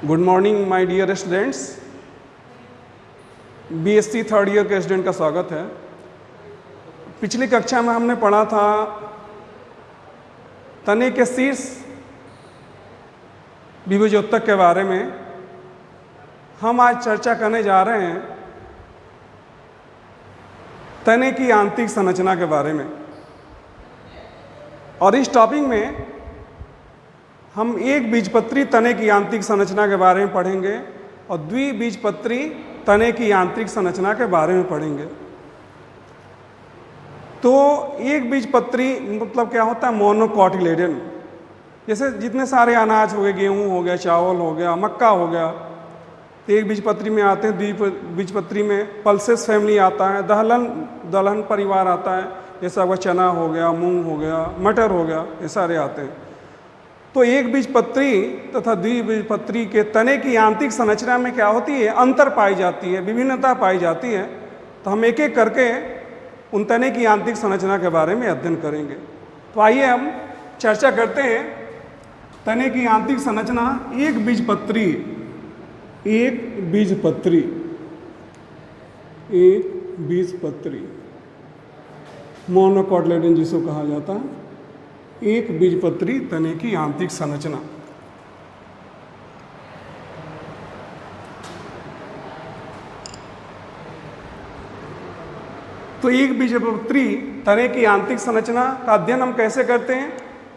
Good morning my dear students. BSc third year के student का स्वागत है। पिछली कक्षा में हमने पढ़ा था तने के शीर्ष विभुजोतक के बारे में। हम आज चर्चा करने जा रहे हैं तने की आंतरिक संरचना के बारे में, और इस टॉपिक में हम एक बीजपत्री तने की आंतरिक संरचना के बारे में पढ़ेंगे और द्विबीजपत्री तने की आंतरिक संरचना के बारे में पढ़ेंगे। तो एक बीजपत्री मतलब क्या होता है? मोनोकोटिलेडन। जैसे जितने सारे अनाज हो गए, गेहूँ हो गया, चावल हो गया, मक्का हो गया, तो एक बीजपत्री में आते हैं। द्विबीजपत्री में पल्सेस फैमिली आता है, दलहन परिवार आता है, जैसा वह चना हो गया, मूंग हो गया, मटर हो गया, ये सारे आते हैं। तो एक बीजपत्री तथा द्विबीजपत्री के तने की आंतरिक संरचना में क्या होती है? अंतर पाई जाती है, विभिन्नता पाई जाती है। तो हम एक एक करके उन तने की आंतरिक संरचना के बारे में अध्ययन करेंगे। तो आइए हम चर्चा करते हैं तने की आंतरिक संरचना। एक बीजपत्री मोनोकोटिलेडन जिसको कहा जाता है, एक बीजपत्री तने की आंतरिक संरचना। तो एक बीजपत्री तने की आंतरिक संरचना का अध्ययन हम कैसे करते हैं?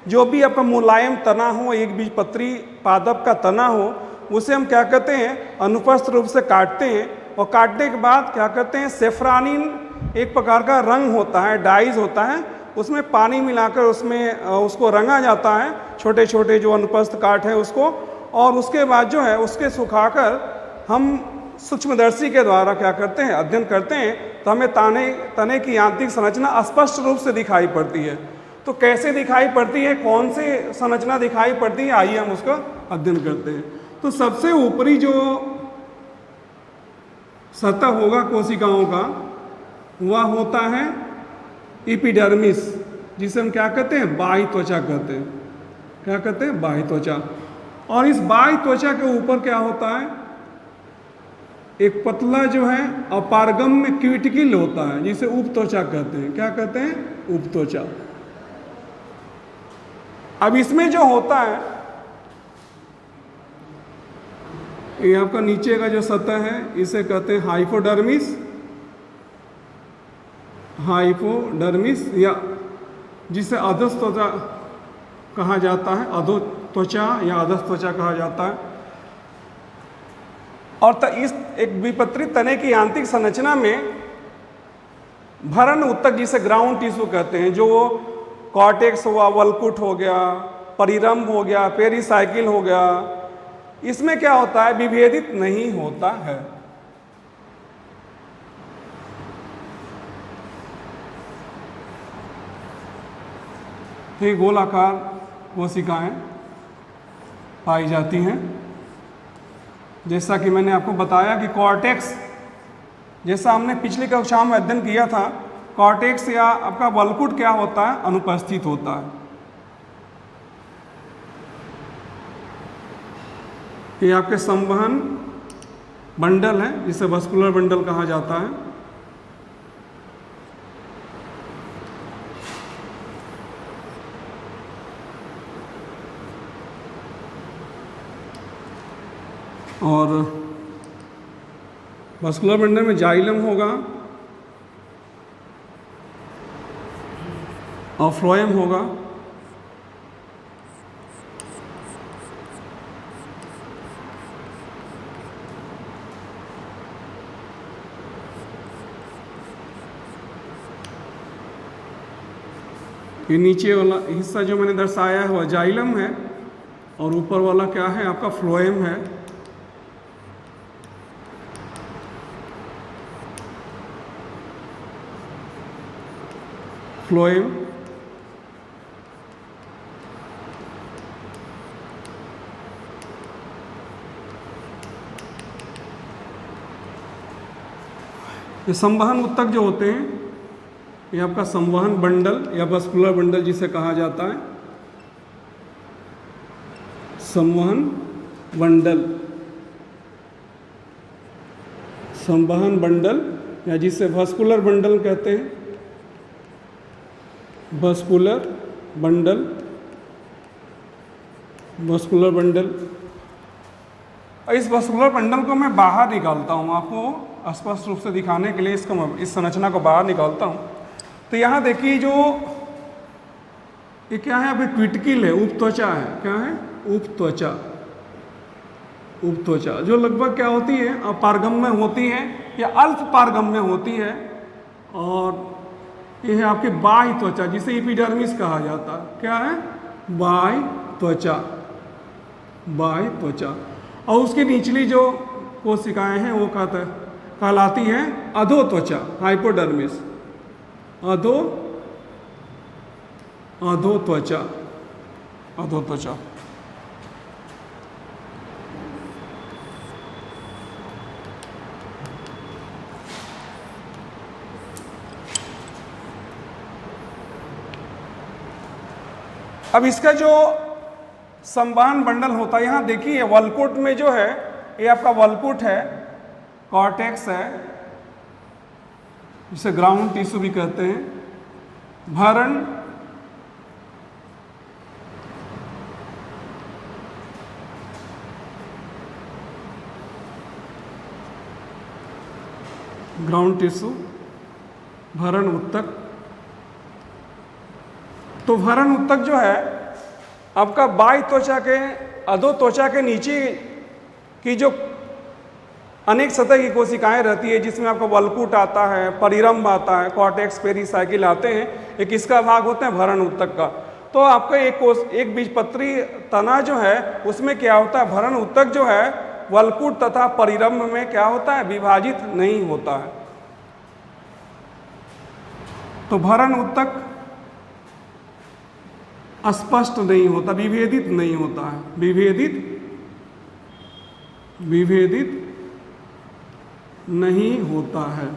जो भी आपका मुलायम तना हो, एक बीजपत्री पादप का तना हो, उसे हम क्या करते हैं? अनुपस्थ रूप से काटते हैं, और काटने के बाद क्या करते हैं? सेफ्रानिन एक प्रकार का रंग होता है, डाइज होता है, उसमें पानी मिलाकर उसको रंगा जाता है, छोटे छोटे जो अनुपस्थ काट है उसको। और उसके बाद जो है उसके सुखाकर हम सूक्ष्मदर्शी के द्वारा क्या करते हैं? अध्ययन करते हैं। तो हमें तने की आंतरिक संरचना स्पष्ट रूप से दिखाई पड़ती है। तो कैसे दिखाई पड़ती है, कौन सी संरचना दिखाई पड़ती है, आइए हम उसका अध्ययन करते हैं। तो सबसे ऊपरी जो सतह होगा कोशिकाओं का, वह होता है एपिडर्मिस, जिसे हम क्या कहते हैं? बाह्य त्वचा कहते हैं। क्या कहते हैं? बाह्य त्वचा। और इस बाह्य त्वचा के ऊपर क्या होता है? एक पतला जो है अपारगम्य क्यूटिकल होता है, जिसे उपत्वचा कहते हैं। क्या कहते हैं? उपत्वचा। अब इसमें जो होता है, ये आपका नीचे का जो सतह है, इसे कहते हैं हाइपोडर्मिस, या जिसे अधस्त्वचा कहा जाता है, अधोत्वचा या अधस्त्वचा कहा जाता है। और इस एक बीजपत्री तने की आंतरिक संरचना में भरण ऊतक, जिसे ग्राउंड टिश्यू कहते हैं, जो कॉर्टेक्स हुआ, वल्कुट हो गया, परिरंभ हो गया, पेरिसाइकिल हो गया, इसमें क्या होता है? विभेदित नहीं होता है। तो ये गोलाकार कोशिकाएं पाई जाती हैं। जैसा कि मैंने आपको बताया कि कॉर्टेक्स, जैसा हमने पिछली कक्षा में अध्ययन किया था, कॉर्टेक्स या आपका वल्कुट क्या होता है? अनुपस्थित होता है। ये आपके संवहन बंडल है, जिसे वस्कुलर बंडल कहा जाता है। और वस्कुलर बंडल में जाइलम होगा और फ्लोएम होगा। ये नीचे वाला हिस्सा जो मैंने दर्शाया है वह जाइलम है, और ऊपर वाला क्या है? आपका फ्लोएम है। फ्लोएम ये संवहन ऊतक जो होते हैं, ये आपका संवहन बंडल या वस्कुलर बंडल जिसे कहा जाता है, संवहन बंडल। संवहन बंडल या जिसे वस्कुलर बंडल कहते हैं, वस्कुलर बंडल, वस्कुलर बंडल। इस वस्कुलर बंडल को मैं बाहर निकालता हूँ, आपको स्पष्ट रूप से दिखाने के लिए इसको मैं इस संरचना को बाहर निकालता हूँ। तो यहाँ देखिए जो ये क्या है, अभी ट्विटकिल है, उपत्वचा है। क्या है? उपत्वचा। उपत्वचा जो लगभग क्या होती है, अपारगम्य होती है या अल्प पारगम्य होती है। और यह है आपकी बाह्य त्वचा जिसे एपिडर्मिस कहा जाता है। क्या है? बाह्य त्वचा, बाह्य त्वचा। और उसकी निचली जो कोशिकाएं हैं वो कहलाती हैं अधोत्वचा, हाइपोडर्मिस, अधोत्वचा, अधोत्वचा। अब इसका जो संवहन बंडल होता है, यहाँ देखिए वल्कुट में जो है, ये आपका वल्कुट है, कॉर्टेक्स है, जिसे ग्राउंड टिश्यू भी कहते हैं, भरण, ग्राउंड टिश्यू, भरण उत्तक। तो भरण उत्तक जो है आपका बाह्य त्वचा के, अधोत्वचा के नीचे की जो अनेक सतह की कोशिकाएं रहती है, जिसमें आपका वल्कुट आता है, परिरंभ आता है, कॉर्टेक्स, पेरिसाइकिल आते हैं, एक इसका भाग होता है भरण उत्तक का। तो आपका एक बीजपत्री तना जो है उसमें क्या होता है, भरण उत्तक जो है वल्कुट तथा परिरंभ में क्या होता है, विभाजित नहीं होता है। तो भरण उत्तक अस्पष्ट नहीं होता, विभेदित नहीं होता है, विभेदित नहीं होता है,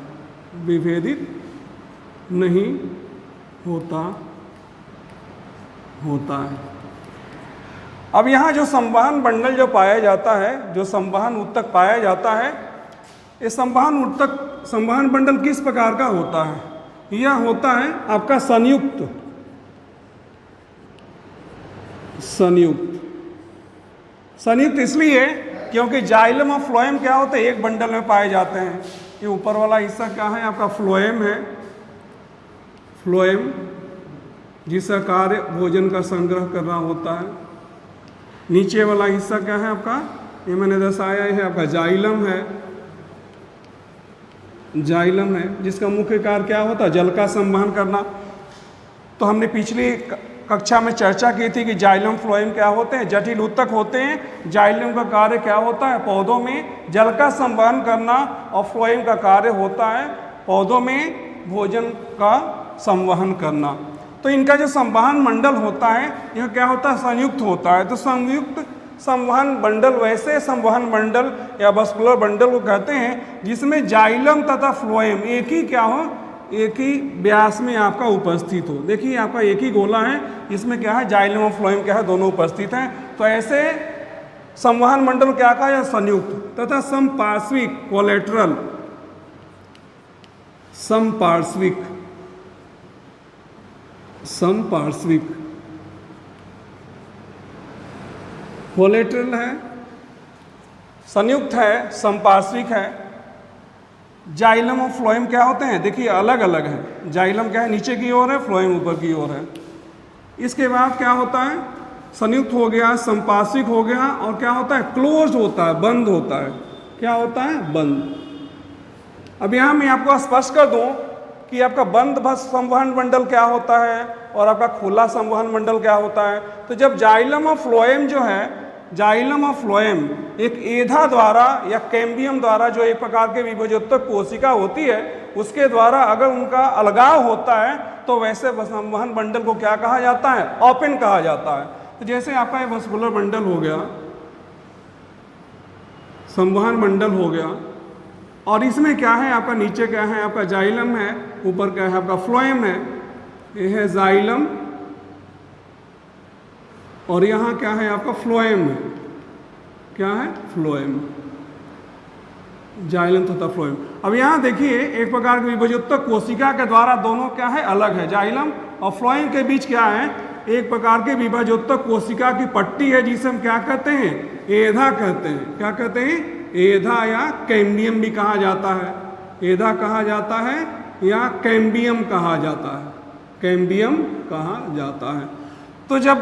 विभेदित नहीं होता है। अब यहाँ जो संवहन बंडल जो पाया जाता है, जो संवहन उत्तक पाया जाता है, ये संवहन बंडल किस प्रकार का होता है? यह होता है आपका संयुक्त, संयुक्त इसलिए क्योंकि जाइलम और फ्लोएम क्या होते हैं, एक बंडल में पाए जाते हैं। ये ऊपर वाला हिस्सा क्या है आपका, फ्लोएम है, फ्लोएम जिसका कार्य भोजन का संग्रह करना होता है। नीचे वाला हिस्सा क्या है आपका, ये मैंने दर्शाया है आपका जाइलम है, जाइलम है जिसका मुख्य कार्य क्या होता है, जल का संवहन करना। तो हमने पिछली कक्षा में चर्चा की थी कि जाइलम फ्लोएम क्या होते हैं, जटिल उत्तक होते हैं। जाइलम का कार्य क्या होता है, पौधों में जल का संवहन करना, और फ्लोएम का कार्य होता है पौधों में भोजन का संवहन करना। तो इनका जो संवहन मंडल होता है यह क्या होता है, संयुक्त होता है। तो संयुक्त संवहन बंडल वैसे संवहन बंडल या वस्कुलर बंडल को कहते हैं जिसमें जाइलम तथा फ्लोएम एक ही क्या हो, एक ही व्यास में आपका उपस्थित हो। देखिए आपका एक ही गोला है, इसमें क्या है, जाइलम और फ्लोएम क्या है, दोनों उपस्थित हैं। तो ऐसे संवहन मंडल क्या कहा है, संयुक्त। तथा समपार्श्विक, कोलेटरल, समपार्श्विक, समपार्श्विक, कोलेटरल है, संयुक्त है, समपार्श्विक है। जाइलम और फ्लोएम क्या होते हैं, देखिए अलग अलग है। जाइलम क्या है, नीचे की ओर है, फ्लोएम ऊपर की ओर है। इसके बाद क्या होता है, संयुक्त हो गया, संपार्श्विक हो गया, और क्या होता है, क्लोज होता है, बंद होता है। क्या होता है, बंद। अब यहाँ मैं आपको स्पष्ट कर दूं कि आपका बंद संवहन मंडल क्या होता है और आपका खुला संवहन मंडल क्या होता है। तो जब जाइलम और फ्लोएम जो है, जाइलम और फ्लोएम एक एधा द्वारा या कैम्बियम द्वारा, जो एक प्रकार के विभजोत्तक कोशिका होती है, उसके द्वारा अगर उनका अलगाव होता है तो वैसे संवहन बंडल को क्या कहा जाता है, ओपन कहा जाता है। तो जैसे आपका ये वस्कुलर बंडल हो गया, संवहन मंडल हो गया, और इसमें क्या है आपका, नीचे क्या है आपका जाइलम है, ऊपर क्या है आपका फ्लोएम है। ये है जाइलम और यहाँ क्या है आपका फ्लोएम है। क्या है, फ्लोएम। जाइलम तथा फ्लोएम। अब यहाँ देखिए एक प्रकार की विभजोत्तक कोशिका के द्वारा दोनों क्या है, अलग है। जाइलम और फ्लोएम के बीच क्या है, एक प्रकार के विभजोत्तक कोशिका की पट्टी है जिसे हम क्या कहते हैं, एधा कहते हैं। क्या कहते हैं, एधा या कैम्बियम भी कहा जाता है। एधा कहा जाता है या कैम्बियम कहा जाता है, कैम्बियम कहा जाता है। तो जब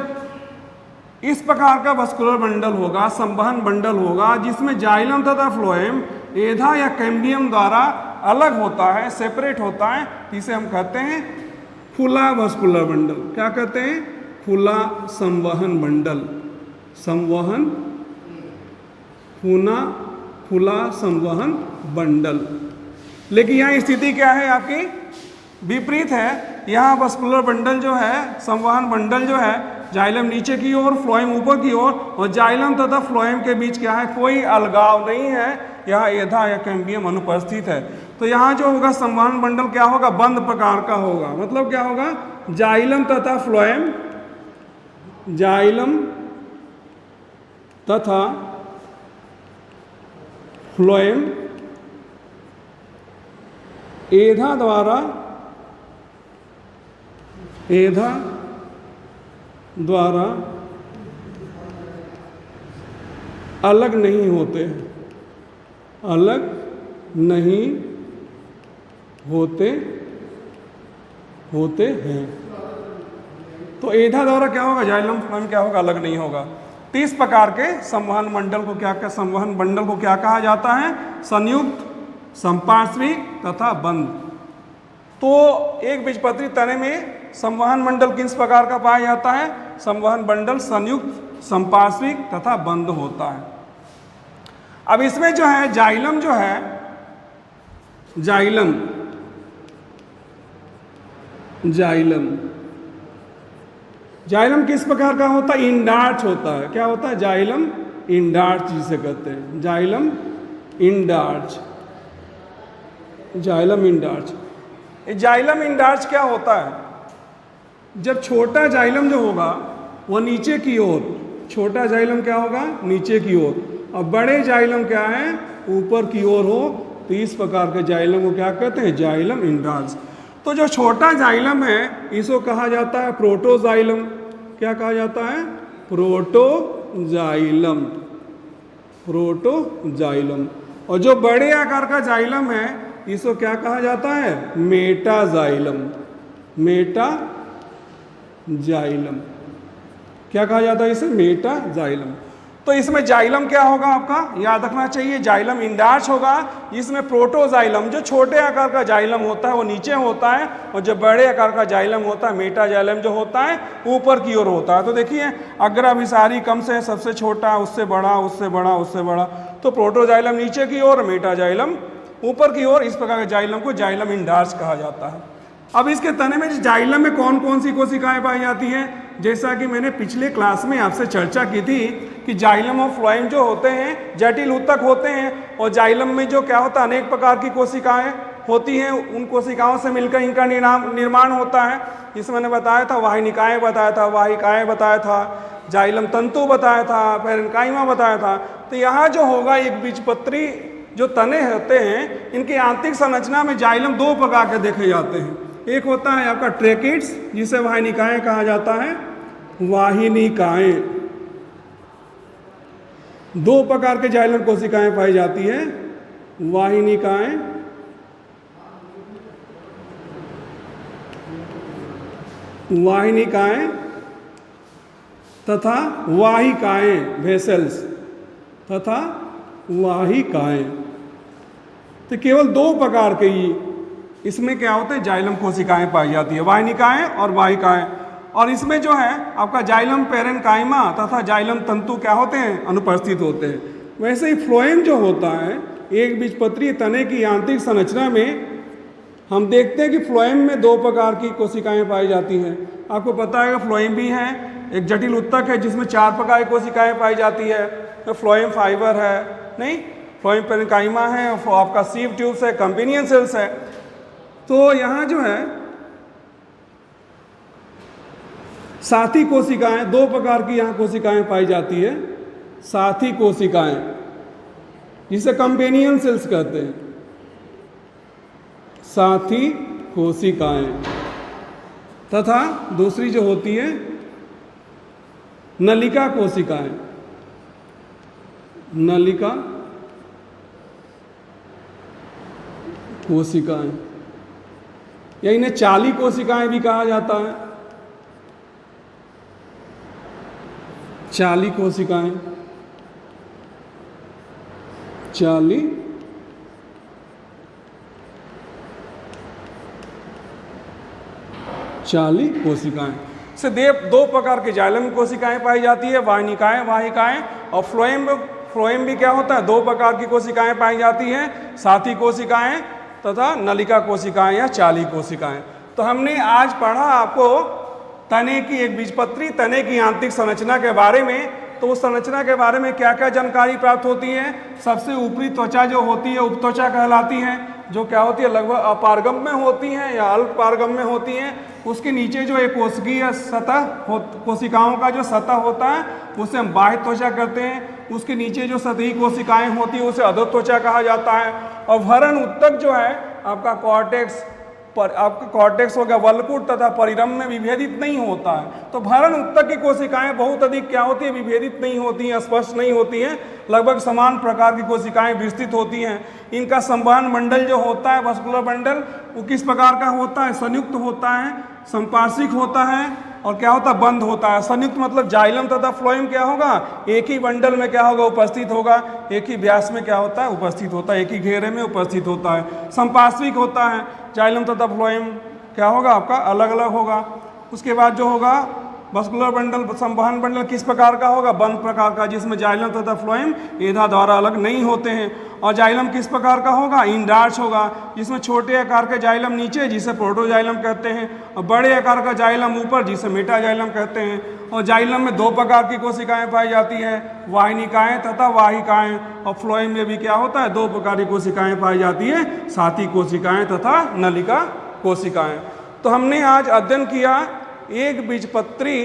इस प्रकार का वस्कुलर बंडल होगा, संवहन बंडल होगा, जिसमें जाइलम तथा फ्लोएम एधा या कैम्बियम द्वारा अलग होता है, सेपरेट होता है, इसे हम कहते हैं खुला वस्कुलर बंडल। क्या कहते हैं, खुला संवहन बंडल। संवहन, खुला संवहन बंडल। लेकिन यहाँ स्थिति क्या है आपकी, विपरीत है। यहाँ वस्कुलर बंडल जो है, संवहन बंडल जो है, जाइलम नीचे की ओर, फ्लोएम ऊपर की ओर, और जाइलम तथा फ्लोएम के बीच क्या है, कोई अलगाव नहीं है। यहाँ एधा या कैम्बियम अनुपस्थित है। तो यहाँ जो होगा संवहन बंडल क्या होगा, बंद प्रकार का होगा। मतलब क्या होगा, जाइलम तथा फ्लोएम, जाइलम तथा फ्लोएम एधा द्वारा अलग नहीं होते, अलग नहीं होते हैं। तो एधा द्वारा क्या होगा, जाइलम फ्लोएम क्या होगा, अलग नहीं होगा। तो इस प्रकार के संवहन मंडल को संवहन बंडल को क्या कहा जाता है, संयुक्त, संपार्श्विक तथा बंद। तो एक बीजपत्री तने में संवहन मंडल किस प्रकार का पाया जाता है, संवहन बंडल संयुक्त, संपार्श्विक तथा बंद होता है। अब इसमें जो है जाइलम जो है, जाइलम किस प्रकार का होता है, इंडार्च होता है। क्या होता है, जाइलम इंडार्च जिसे कहते हैं, xylem endarch. Xylem endarch, xylem endarch क्या होता है, जब छोटा जाइलम जो होगा वो नीचे की ओर, छोटा जाइलम क्या होगा, नीचे की ओर, और बड़े जाइलम क्या है, ऊपर की ओर हो, तो इस प्रकार के जाइलम को क्या कहते हैं, जाइलम इंडार्च। तो जो छोटा जाइलम है इसको कहा जाता है प्रोटोजाइलम। क्या कहा जाता है, प्रोटोजाइलम, प्रोटोजाइलम। और जो बड़े आकार का जाइलम है इसको क्या कहा जाता है, मेटाजाइलम, मेटाजाइलम। क्या कहा जाता है इसे, मेटाजाइलम। तो इसमें जाइलम क्या होगा आपका, याद रखना चाहिए, जाइलम इंडार्च होगा। इसमें प्रोटोजाइलम, जो छोटे आकार का जाइलम होता है वो नीचे होता है, और जो बड़े आकार का जाइलम होता है, मेटाजाइलम जो होता है, ऊपर की ओर होता है। तो देखिए अग्राभिसारी कम से सबसे छोटा, उससे बड़ा, उससे बड़ा, उससे बड़ा, तो प्रोटोजाइलम नीचे की ओर, मेटाजाइलम ऊपर की ओर। इस प्रकार के जाइलम को जाइलम इंडार्च कहा जाता है। अब इसके तने में जाइलम में कौन कौन सी कोशिकाएं पाई जाती हैं, जैसा कि मैंने पिछले क्लास में आपसे चर्चा की थी कि जाइलम और फ्लोएम जो होते हैं जटिल ऊतक होते हैं, और जाइलम में जो क्या होता है, अनेक प्रकार की कोशिकाएं होती हैं, उन कोशिकाओं से मिलकर इनका निर्माण होता है। इसमें मैंने बताया था, वाहिनिकाएं बताया था, वाहिकाएं बताया था, जाइलम तंतु बताया था, पैरेन्काइमा बताया था। तो यहाँ जो होगा, एक बीजपत्री जो तने होते हैं, इनकी आंतरिक संरचना में जाइलम दो प्रकार के देखे जाते हैं। एक होता है आपका ट्रेकिड्स, जिसे वाहिनिकाएं कहा जाता है, वाहिनिकाएं। दो प्रकार के जाइलम कोशिकाएं पाई जाती है, वाहिनिकाएं तथा वाहिकाएं, वेसल्स तथा वाहिकाएं। तो केवल दो प्रकार के ही इसमें क्या होता है, जाइलम कोशिकाएं पाई जाती है, वाहिनिकाएं और वाहिकाएं। और इसमें जो है आपका जाइलम पैरेन्काइमा तथा जाइलम तंतु क्या होते हैं, अनुपस्थित होते हैं। वैसे ही फ्लोएम जो होता है, एक बीजपत्री तने की आंतरिक संरचना में हम देखते हैं कि फ्लोएम में दो प्रकार की कोशिकाएं पाई जाती हैं। आपको पता है फ्लोएम भी है, एक जटिल ऊतक है जिसमें 4 प्रकार की कोशिकाएं पाई जाती है। तो फ्लोएम फाइबर है, नहीं, फ्लोएम पैरेन्काइमा है, आपका सीव ट्यूब्स है, कंपेनियन सेल्स है। तो यहाँ जो है साथी कोशिकाएं, दो प्रकार की यहाँ कोशिकाएं पाई जाती है, साथी कोशिकाएं। जिसे कंपेनियन सेल्स कहते हैं, साथी कोशिकाएं, तथा दूसरी जो होती है नलिका कोशिकाएं, नलिका कोशिकाएं, या इन्हें चाली कोशिकाएं भी कहा जाता है। चाली कोशिकाएं, चाली कोशिकाएं से दो प्रकार की जाइलम कोशिकाएं पाई जाती है, वाहिनिकाएं वाहिकाएं, और फ्लोएम भी क्या होता है, दो प्रकार की कोशिकाएं पाई जाती हैं, साथी कोशिकाएं तथा नलिका कोशिकाएं या चाली कोशिकाएं। तो हमने आज पढ़ा आपको तने की एक बीजपत्री तने की आंतरिक संरचना के बारे में। तो उस संरचना के बारे में क्या क्या जानकारी प्राप्त होती है। सबसे ऊपरी त्वचा जो होती है उपत्वचा कहलाती है, जो क्या होती है लगभग अपारगम में होती हैं या अल्प पारगम में होती हैं। उसके नीचे जो एक कोशिकीय सतह कोशिकाओं का जो सतह होता है उसे हम बाह्य त्वचा कहते हैं। उसके नीचे जो सतही कोशिकाएं होती है उसे अधो त्वचा कहा जाता है। और भरण उत्तक जो है आपका कॉर्टेक्स हो गया वल्कुट तथा परिरम में विभेदित नहीं होता है। तो भरण उत्तक की कोशिकाएं बहुत अधिक क्या होती है, विभेदित नहीं होती हैं, स्पष्ट नहीं होती हैं, लगभग समान प्रकार की कोशिकाएं विस्तृत होती हैं। इनका संवहन मंडल जो होता है वस्कुलर मंडल वो किस प्रकार का होता है, संयुक्त होता है, संपार्श्विक होता है और क्या होता है, बंद होता है। संयुक्त मतलब जाइलम तथा फ्लोएम क्या होगा, एक ही बंडल में क्या होगा, उपस्थित होगा, एक ही व्यास में क्या होता है, उपस्थित होता है, एक ही घेरे में उपस्थित होता है। संपार्श्विक होता है, जाइलम तथा फ्लोएम क्या होगा आपका अलग अलग होगा। उसके बाद जो होगा वस्कुलर बंडल संवहन बंडल किस प्रकार का होगा, बंद प्रकार का, जिसमें जाइलम तथा फ्लोएम एधा द्वारा अलग नहीं होते हैं। और जाइलम किस प्रकार का होगा, इंडार्च होगा, जिसमें छोटे आकार के जाइलम नीचे जिसे प्रोटोजाइलम कहते हैं और बड़े आकार का जाइलम ऊपर जिसे मेटाजाइलम कहते हैं। और जाइलम में दो प्रकार की कोशिकाएं पाई जाती है, वाहिनिकाएं तथा वाहिकाएं। और फ्लोएम में भी क्या होता है, दो प्रकार की कोशिकाएं पाई जाती है, साथी कोशिकाएं तथा नलिका कोशिकाएं। तो हमने आज अध्ययन किया एक बीजपत्री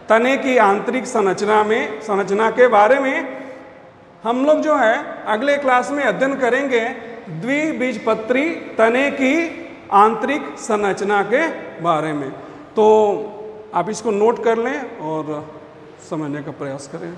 तने की आंतरिक संरचना के बारे में। हम लोग जो है अगले क्लास में अध्ययन करेंगे द्विबीजपत्री तने की आंतरिक संरचना के बारे में। तो आप इसको नोट कर लें और समझने का प्रयास करें।